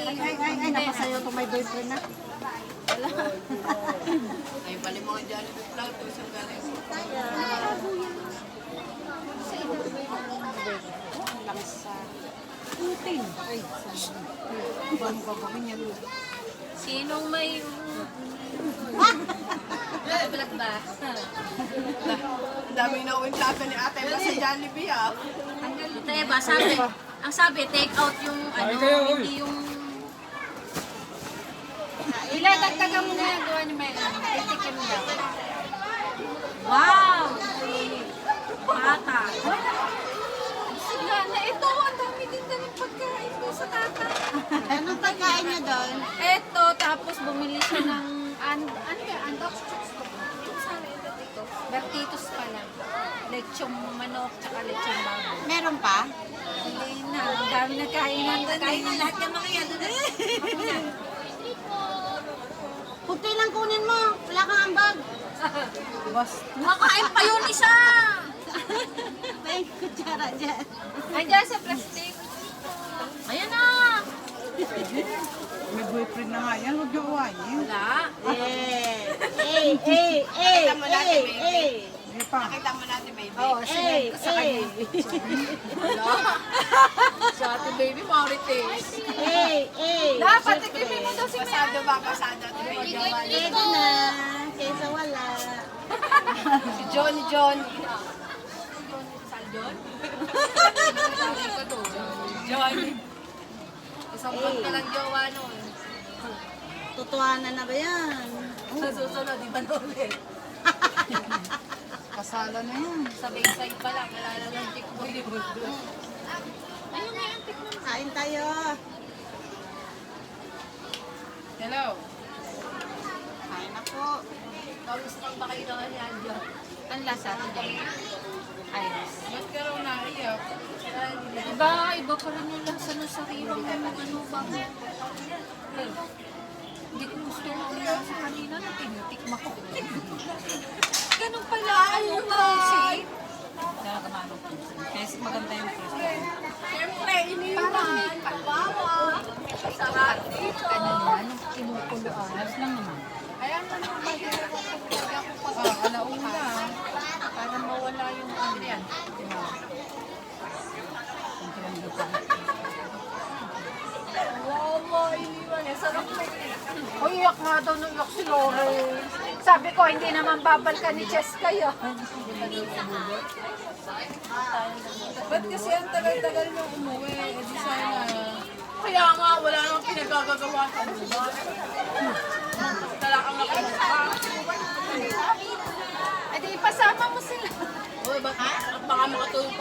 Ay, napasayo kung may boyfriend na. Wala. Ay, pali mga Jollibee vlog po sa galing. Langsa. Putin. Ay, ano gagawin yan? Sinong may... Vlog ba? Ang daming nauwing plato ni ate ba sa Jollibee ah. Tayo ba, ang sabi, take out yung ano, hindi yung... Dagdagan mo na yung gawa ni May. Titikim niya. Wow! Bata. Sigla na ito. Ang dami din na ng pagkain ko sa tata. Anong pagkain niya doon? Ito, tapos bumili siya ng... Ano kaya? Andox? Bertitos pala. Lechong manok, tsaka lechong baboy. Meron pa? Hindi na. Ang dami na kainan doon. Kain na lahat ng mga yan. Kunti lang kunin mo. Wala kang ambag. Makain pa yun isa! May kutsara dyan. Ay, dyan sa plastic. Ayan na! May boyfriend na nga yan, huwag niyo uwayin. Wala. Nakita mo natin, baby. Hindi pa. Nakita mo natin, baby. Oo, sinend ko sa kanya. Wala. Sa ating baby, Marites. Dapat, tikimin mo daw si Mel. Pasado ba? Pasado ate baby. Pwede na. Kaysa wala. Si Johnny Johnny. Saljon? Johnny. Isang pag ka lang jowa nun. Tutuhanan na ba yan? Sa susunod, di ba ulit? Kasala na yan. Sa bayside pa lang, wala na lang tikboy ni Buldo. Ayun na yung tikboy. Kain tayo. Hello. Kain na po. Kamusta ba kayo naman yan dyan? Ang lasa today. Ayos. Ba't ka raw naiyak? Iba pa rin yung lasa ng sariwang ano ba? Hindi ko gusto yung lasa kanina na tinitikma ko. Ganun pala, ayun na. Nakakamano po. Kasi maganda yung first. Siyempre, iniwan. Pagwawa. Sarap. Ano? Kinukuluan. Ayos lang naman. Ayan mo nung mahirap ako pag Alauna. para mawala yung ano yan. Wow, iniwan eh. Sarap na Uy, iyak nga daw nung iyak si Lore. Sabi ko, hindi naman babalikan ni Cheska yun. Ba't kasi ang tagal-tagal mo umuwi? Eh, di sana. Kaya nga, wala nang pinagagagawa sa lupa. Talakang nakamukha. Ay, di ipasama mo sila. Uy, baka makatulog